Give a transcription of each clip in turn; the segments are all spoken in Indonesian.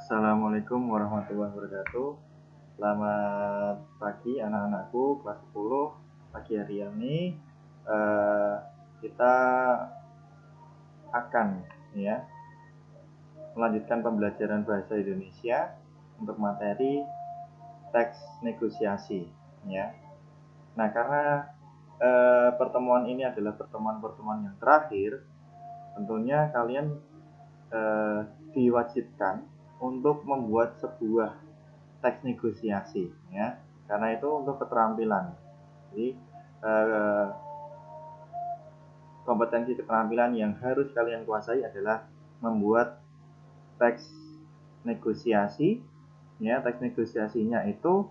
Assalamualaikum warahmatullahi wabarakatuh. Selamat pagi anak-anakku kelas 10. Pagi hari ini kita akan melanjutkan pembelajaran bahasa Indonesia untuk materi teks negosiasi ya. Nah, karena pertemuan ini adalah pertemuan yang terakhir, tentunya kalian diwajibkan untuk membuat sebuah teks negosiasi ya, karena itu untuk keterampilan. Jadi kompetensi keterampilan yang harus kalian kuasai adalah membuat teks negosiasi ya. Teks negosiasinya itu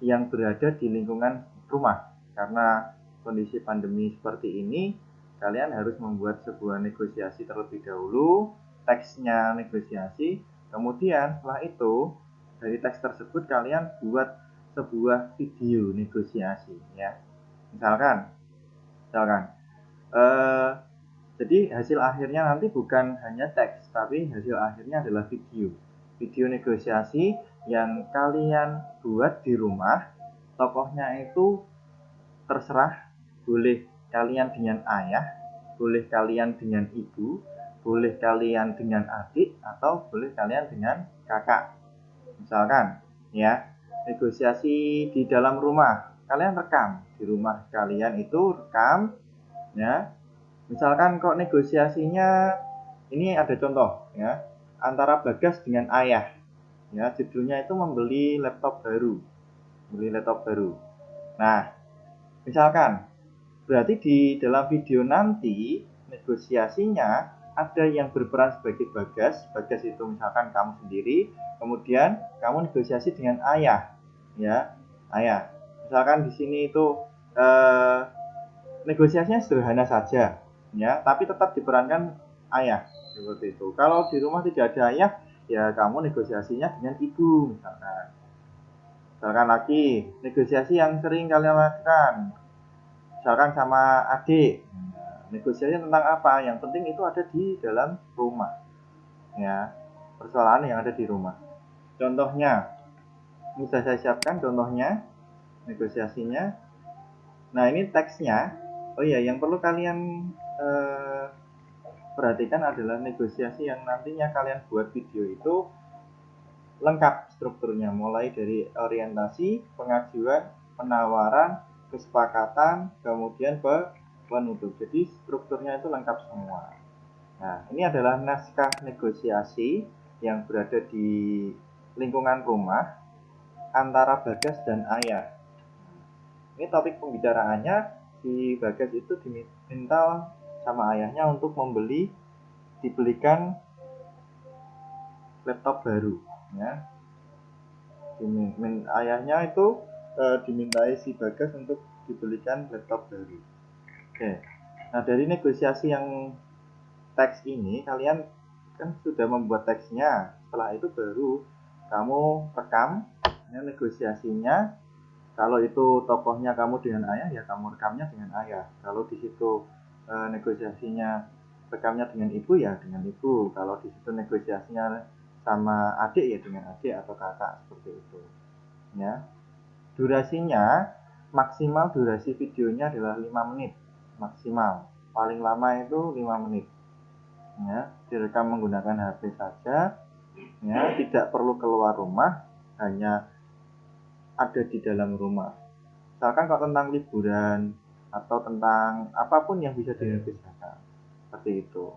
yang berada di lingkungan rumah. Karena kondisi pandemi seperti ini, kalian harus membuat sebuah negosiasi terlebih dahulu, teksnya negosiasi, kemudian setelah itu dari teks tersebut kalian buat sebuah video negosiasi ya. Misalkan jadi hasil akhirnya nanti bukan hanya teks, tapi hasil akhirnya adalah video negosiasi yang kalian buat di rumah. Tokohnya itu terserah, boleh kalian dengan ayah, boleh kalian dengan ibu, boleh kalian dengan adik, atau boleh kalian dengan kakak. Misalkan ya, negosiasi di dalam rumah, kalian rekam di rumah kalian, itu rekam ya. Misalkan kok negosiasinya ini ada contoh ya, antara Bagas dengan ayah ya, judulnya itu membeli laptop baru. Nah, misalkan berarti di dalam video nanti negosiasinya ada yang berperan sebagai Bagas itu misalkan kamu sendiri, kemudian kamu negosiasi dengan ayah ya, misalkan di sini itu negosiasinya sederhana saja ya, tapi tetap diperankan ayah seperti itu. Kalau di rumah tidak ada ayah, ya kamu negosiasinya dengan ibu misalkan lagi. Negosiasi yang sering kalian lakukan misalkan sama adik, negosiasi tentang apa, yang penting itu ada di dalam rumah ya, persoalan yang ada di rumah. Contohnya bisa saya siapkan contohnya negosiasinya. Nah, ini teksnya. Oh iya, yang perlu kalian perhatikan adalah negosiasi yang nantinya kalian buat video itu lengkap strukturnya, mulai dari orientasi, pengajuan, penawaran, kesepakatan, kemudian penutup. Jadi strukturnya itu lengkap semua. Nah, ini adalah naskah negosiasi yang berada di lingkungan rumah antara Bagas dan ayah. Ini topik pembicaraannya, si Bagas itu diminta sama ayahnya untuk dibelikan laptop baru ya. Ayahnya itu dimintai si Bagas untuk dibelikan laptop baru. Oke. Nah, dari negosiasi yang teks ini kalian kan sudah membuat teksnya. Setelah itu baru kamu rekam ya, negosiasinya. Kalau itu tokohnya kamu dengan ayah, ya kamu rekamnya dengan ayah. Kalau di situ negosiasinya rekamnya dengan ibu, ya dengan ibu. Kalau di situ negosiasinya sama adik, ya dengan adik atau kakak, seperti itu ya. Durasinya maksimal, durasi videonya adalah 5 menit maksimal, paling lama itu 5 menit ya. Direkam menggunakan HP saja ya, tidak perlu keluar rumah, hanya ada di dalam rumah. Misalkan kalau tentang liburan atau tentang apapun yang bisa dinegosiasikan, seperti itu.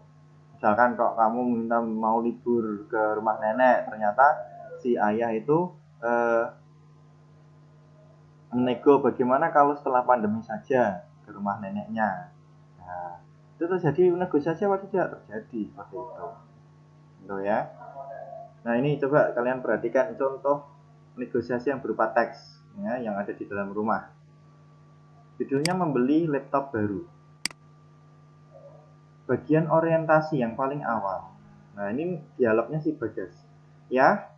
Misalkan kalau kamu mau libur ke rumah nenek, ternyata si ayah itu menego bagaimana kalau setelah pandemi saja ke rumah neneknya. Nah, itu terjadi negosiasi apa tidak? Terjadi seperti itu. Gitu ya. Nah, ini coba kalian perhatikan contoh negosiasi yang berupa teks ya, yang ada di dalam rumah. Judulnya membeli laptop baru. Bagian orientasi yang paling awal. Nah, ini dialognya si Bagas. Ya,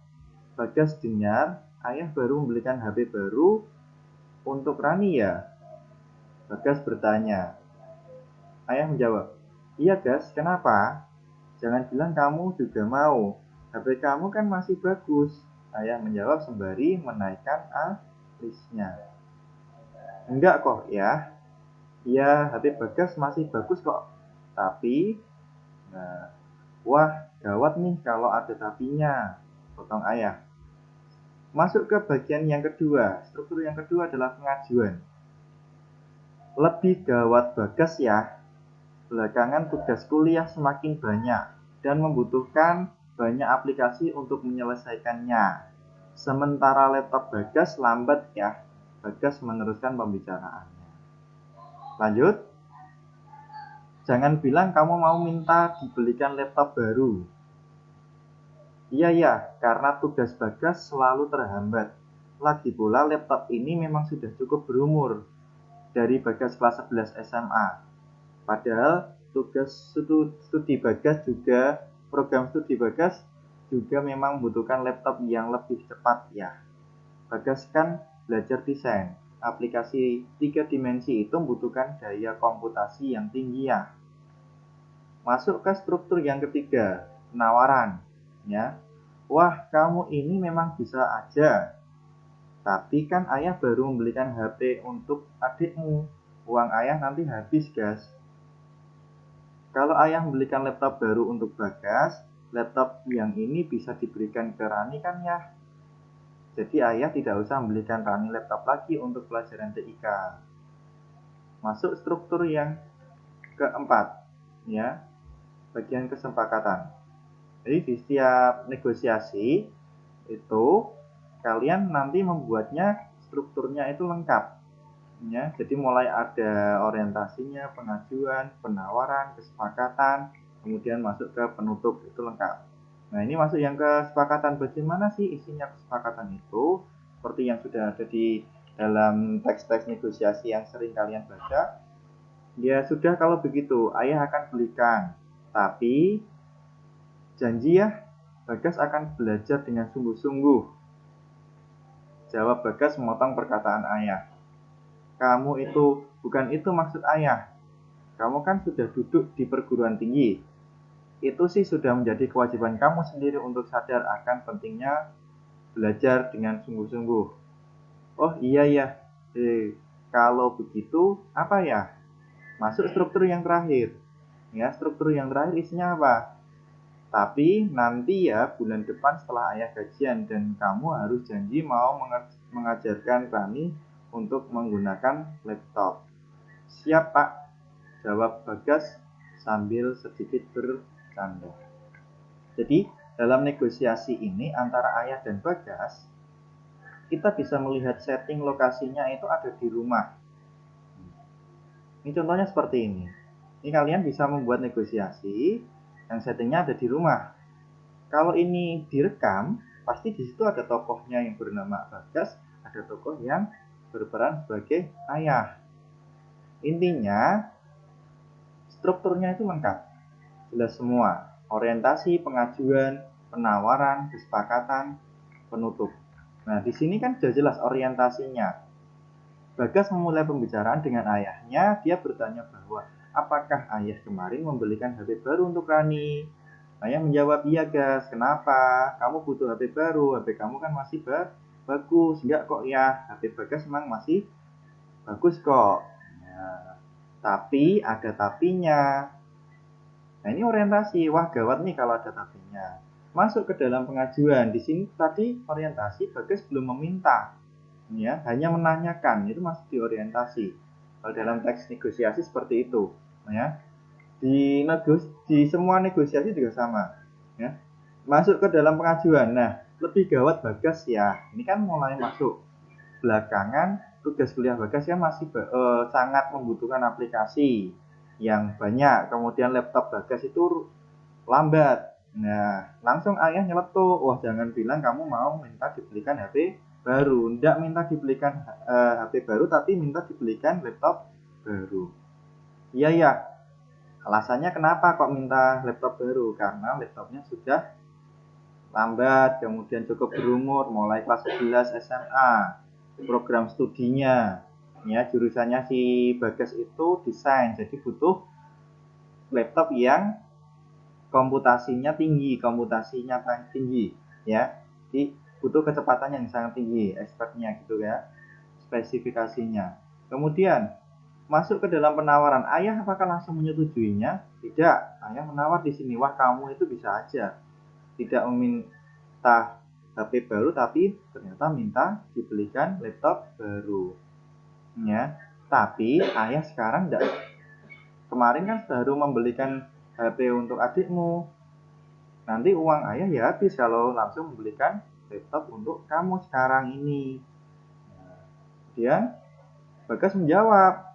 Bagas dengar ayah baru membelikan HP baru untuk Rani ya. Bagas bertanya. Ayah menjawab, iya Gas, kenapa? Jangan bilang kamu juga mau. HP kamu kan masih bagus. Ayah menjawab sembari menaikkan alisnya. Enggak kok ya. Ya, HP Bagas masih bagus kok. Tapi, nah, wah gawat nih kalau ada tapinya, potong ayah. Masuk ke bagian yang kedua. Struktur yang kedua adalah pengajuan. Lebih gawat Bagas ya. Belakangan tugas kuliah semakin banyak dan membutuhkan banyak aplikasi untuk menyelesaikannya. Sementara laptop Bagas lambat ya. Bagas meneruskan pembicaraannya. Lanjut. Jangan bilang kamu mau minta dibelikan laptop baru. Iya ya, karena tugas Bagas selalu terhambat. Lagi pula laptop ini memang sudah cukup berumur. Dari Bagas kelas 11 SMA. Padahal tugas studi Bagas juga, program studi Bagas juga memang membutuhkan laptop yang lebih cepat ya. Bagas kan belajar desain. Aplikasi 3 dimensi itu membutuhkan daya komputasi yang tinggi ya. Masuk ke struktur yang ketiga, penawaran. Ya. Wah, kamu ini memang bisa aja. Tapi kan ayah baru membelikan HP untuk adikmu. Uang ayah nanti habis, guys. Kalau ayah membelikan laptop baru untuk Bagas, laptop yang ini bisa diberikan ke Rani kan ya? Jadi ayah tidak usah membelikan Rani laptop lagi untuk pelajaran TIK. Masuk struktur yang keempat, ya, bagian kesepakatan. Jadi di setiap negosiasi itu kalian nanti membuatnya strukturnya itu lengkap. Ya, jadi mulai ada orientasinya, pengajuan, penawaran, kesepakatan, kemudian masuk ke penutup, itu lengkap. Nah, ini masuk yang kesepakatan. Bagaimana sih isinya kesepakatan itu? Seperti yang sudah ada di dalam teks-teks negosiasi yang sering kalian baca. Ya sudah, kalau begitu ayah akan belikan, tapi janji ya, Bagas akan belajar dengan sungguh-sungguh. Jawab Bagas memotong perkataan ayah. Kamu itu, bukan itu maksud ayah. Kamu kan sudah duduk di perguruan tinggi. Itu sih sudah menjadi kewajiban kamu sendiri untuk sadar akan pentingnya belajar dengan sungguh-sungguh. Oh iya ya, kalau begitu apa ya? Masuk struktur yang terakhir. Ya, struktur yang terakhir isinya apa? Tapi nanti ya bulan depan setelah ayah gajian dan kamu harus janji mau mengajarkan Rani untuk menggunakan laptop. Siap Pak, jawab Bagas sambil sedikit bercanda. Jadi dalam negosiasi ini antara ayah dan Bagas, kita bisa melihat setting lokasinya itu ada di rumah. Ini contohnya seperti ini. Ini kalian bisa membuat negosiasi yang settingnya ada di rumah. Kalau ini direkam, pasti di situ ada tokohnya yang bernama Bagas, ada tokoh yang berperan sebagai ayah. Intinya, strukturnya itu lengkap, jelas semua. Orientasi, pengajuan, penawaran, kesepakatan, penutup. Nah, di sini kan sudah jelas orientasinya. Bagas memulai pembicaraan dengan ayahnya. Dia bertanya bahwa apakah ayah kemarin membelikan HP baru untuk Rani? Ayah menjawab, iya Gas, kenapa? Kamu butuh HP baru, HP kamu kan masih bagus. Enggak kok ya, HP Bagas memang masih bagus kok. Nah, tapi ada tapinya. Nah, ini orientasi. Wah, gawat nih kalau ada tapinya. Masuk ke dalam pengajuan. Di sini tadi orientasi Bagas belum meminta. Ya, hanya menanyakan, itu masih diorientasi. Kalau dalam teks negosiasi seperti itu, ya. Di semua negosiasi juga sama, ya. Masuk ke dalam pengajuan. Nah, lebih gawat Bagas ya. Ini kan mulai masuk belakangan tugas kuliah Bagas kan masih sangat membutuhkan aplikasi yang banyak. Kemudian laptop Bagas itu lambat. Nah, langsung ayah nyeletuk, wah jangan bilang kamu mau minta dibelikan HP baru. Tidak minta dibelikan HP baru, tapi minta dibelikan laptop baru. Iya ya, alasannya kenapa kok minta laptop baru? Karena laptopnya sudah lambat, kemudian cukup berumur, mulai kelas 11 SMA. Program studinya, ya jurusannya si Bagas itu desain, jadi butuh laptop yang komputasinya tinggi ya. Jadi butuh kecepatan yang sangat tinggi, expertnya gitu ya, spesifikasinya. Kemudian masuk ke dalam penawaran, ayah apakah langsung menyetujuinya? Tidak, ayah menawar di sini, wah kamu itu bisa aja tidak meminta HP baru, tapi ternyata minta dibelikan laptop baru ya. Tapi ayah sekarang enggak, kemarin kan baru membelikan HP untuk adikmu, nanti uang ayah ya habis kalau langsung membelikan laptop untuk kamu sekarang ini. Kemudian Bagas menjawab,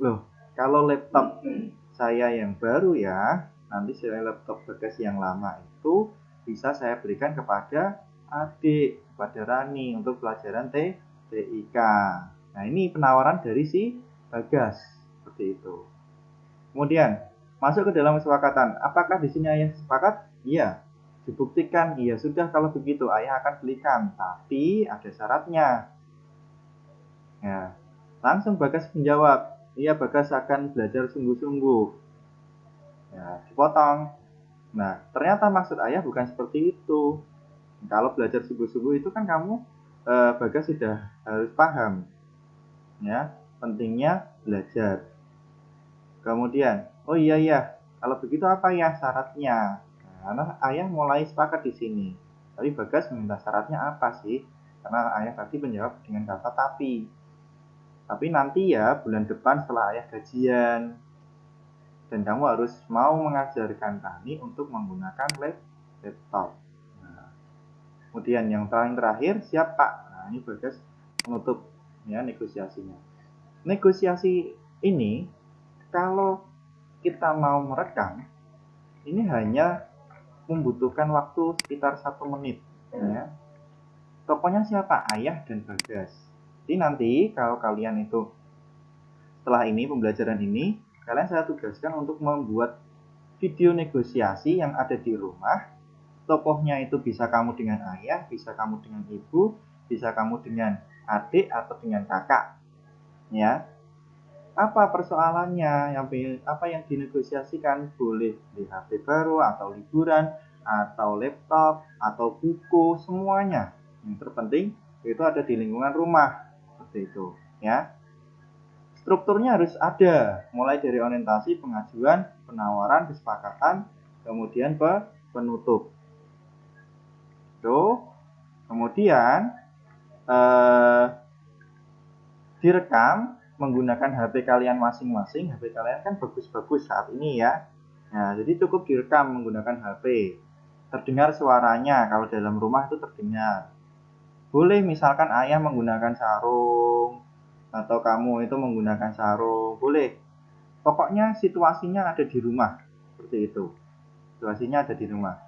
loh kalau laptop saya yang baru ya, nanti saya laptop Bagas yang lama itu bisa saya berikan kepada adik, kepada Rani untuk pelajaran TIK. Nah ini penawaran dari si Bagas seperti itu. Kemudian masuk ke dalam kesepakatan. Apakah di sini ayah sepakat? Iya. Dibuktikan, iya sudah kalau begitu ayah akan belikan, tapi ada syaratnya. Ya, langsung Bagas menjawab, iya Bagas akan belajar sungguh-sungguh. Ya, dipotong. Nah, ternyata maksud ayah bukan seperti itu. Kalau belajar sungguh-sungguh itu kan kamu Bagas sudah harus paham, ya, pentingnya belajar. Kemudian, oh iya, kalau begitu apa ya syaratnya? Nah, ayah mulai sepakat di sini. Tapi Bagas meminta syaratnya apa sih? Karena ayah tadi menjawab dengan kata tapi. Tapi nanti ya bulan depan setelah ayah gajian, dan kamu harus mau mengajarkan Rani untuk menggunakan laptop. Nah, kemudian yang terakhir, siap Pak. Nah ini Bagas menutup ya negosiasinya. Negosiasi ini kalau kita mau merekam, ini hanya membutuhkan waktu sekitar 1 menit ya. Tokohnya siapa? Ayah dan Bagas. Jadi nanti kalau kalian itu setelah ini pembelajaran ini, kalian saya tugaskan untuk membuat video negosiasi yang ada di rumah. Tokohnya itu bisa kamu dengan ayah, bisa kamu dengan ibu, bisa kamu dengan adik atau dengan kakak. Ya. Apa persoalannya? Apa yang dinegosiasikan? Boleh di HP baru atau liburan atau laptop atau buku, semuanya. Yang terpenting itu ada di lingkungan rumah. Seperti itu, ya. Strukturnya harus ada, mulai dari orientasi, pengajuan, penawaran, kesepakatan, kemudian penutup. Tuh, kemudian direkam menggunakan HP kalian masing-masing. HP kalian kan bagus-bagus saat ini ya. Nah, jadi cukup direkam menggunakan HP. Terdengar suaranya, kalau dalam rumah itu terdengar. Boleh misalkan ayah menggunakan sarung, atau kamu itu menggunakan sarung, boleh. Pokoknya situasinya ada di rumah, seperti itu. Situasinya ada di rumah,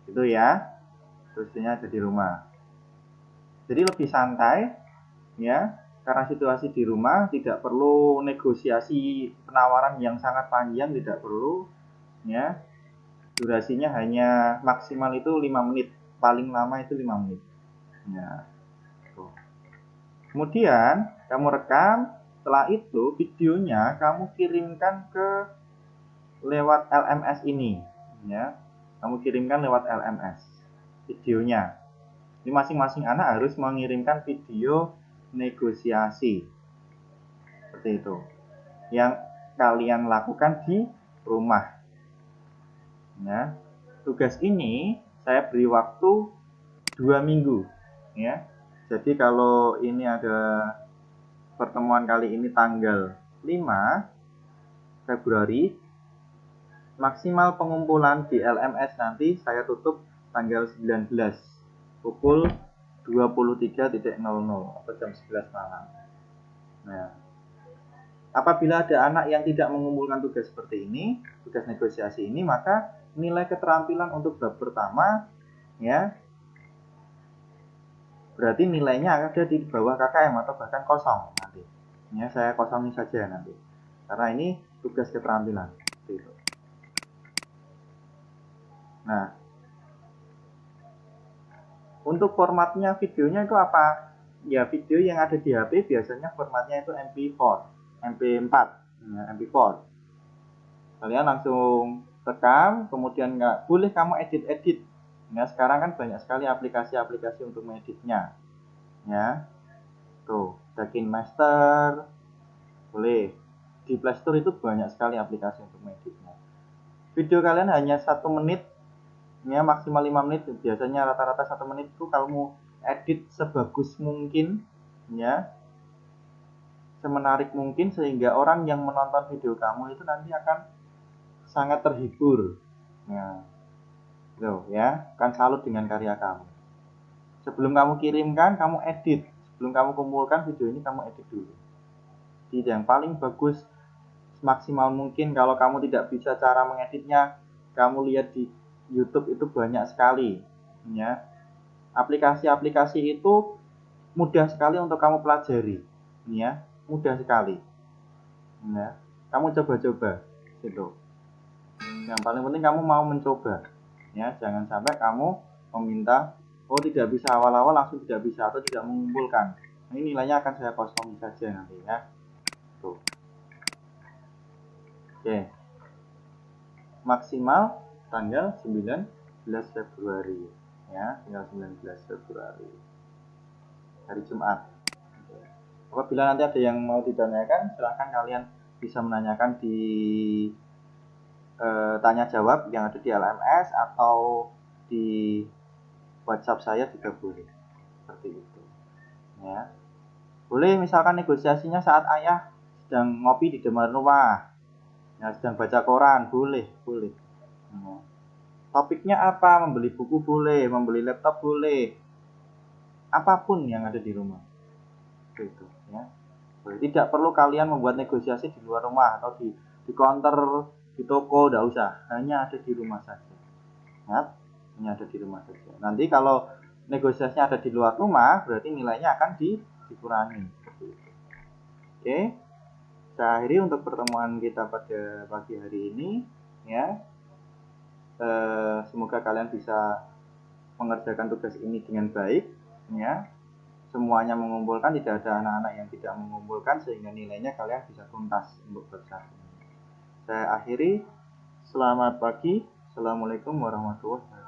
itu ya. Situasinya ada di rumah. Jadi lebih santai, ya. Karena situasi di rumah, tidak perlu negosiasi penawaran yang sangat panjang, tidak perlu, ya. Durasinya hanya maksimal itu 5 menit, paling lama itu 5 menit. Ya. Kemudian kamu rekam, setelah itu videonya kamu kirimkan ke lewat LMS ini, ya. Kamu kirimkan lewat LMS videonya. Ini masing-masing anak harus mengirimkan video negosiasi seperti itu yang kalian lakukan di rumah. Ya. Tugas ini saya beri waktu 2 minggu, ya. Jadi kalau ini ada pertemuan kali ini tanggal 5 Februari, maksimal pengumpulan di LMS nanti saya tutup tanggal 19 pukul 23.00 atau jam 11 malam. Nah, apabila ada anak yang tidak mengumpulkan tugas seperti ini, tugas negosiasi ini, maka nilai keterampilan untuk bab pertama, ya, berarti nilainya ada di bawah KKM atau bahkan kosong nanti. Ya, saya kosongin saja nanti. Karena ini tugas keterampilan. Gitu. Nah, untuk formatnya videonya itu apa? Ya, video yang ada di HP biasanya formatnya itu MP4, MP4, ya, MP4. Kalian langsung rekam, kemudian nggak boleh kamu edit. Ya, sekarang kan banyak sekali aplikasi-aplikasi untuk mengeditnya. Ya, tuh, KineMaster, boleh. Di Play Store itu banyak sekali aplikasi untuk mengeditnya. Video kalian hanya 1 menit, ya maksimal 5 menit. Biasanya rata-rata 1 menit itu kamu edit sebagus mungkin, ya, semenarik mungkin sehingga orang yang menonton video kamu itu nanti akan sangat terhibur. Nah, tuh ya, kan salut dengan karya kamu. Sebelum kamu kirimkan, kamu edit. Sebelum kamu kumpulkan video ini, kamu edit dulu. Jadi yang paling bagus, maksimal mungkin. Kalau kamu tidak bisa cara mengeditnya, kamu lihat di YouTube itu banyak sekali. Ya, aplikasi-aplikasi itu mudah sekali untuk kamu pelajari. Ya, mudah sekali. Ya, kamu coba-coba gitu. Yang paling penting kamu mau mencoba. Ya, jangan sampai kamu meminta, oh tidak bisa awal-awal langsung tidak bisa atau tidak mengumpulkan. Nah, ini nilainya akan saya kosong saja nanti ya. Tuh. Oke. Maksimal tanggal 19 Februari ya, tanggal 19 Februari. Hari Jumat. Apabila nanti ada yang mau ditanyakan, silahkan kalian bisa menanyakan di tanya jawab yang ada di LMS atau di WhatsApp saya juga boleh. Seperti itu. Ya. Boleh misalkan negosiasinya saat ayah sedang ngopi di depan rumah. Ya, sedang baca koran, boleh. Ya. Topiknya apa? Membeli buku boleh, membeli laptop boleh. Apapun yang ada di rumah. Gitu, ya. Tidak perlu kalian membuat negosiasi di luar rumah atau di counter, di toko, tidak usah. Hanya ada di rumah saja. Ya, hanya ada di rumah saja. Nanti kalau negosiasinya ada di luar rumah, berarti nilainya akan dikurangi. Oke, saya akhiri untuk pertemuan kita pada pagi hari ini. Ya, semoga kalian bisa mengerjakan tugas ini dengan baik. Ya, semuanya mengumpulkan, tidak ada anak-anak yang tidak mengumpulkan sehingga nilainya kalian bisa tuntas untuk bersatu. Saya akhiri. Selamat pagi. Assalamualaikum warahmatullahi wabarakatuh.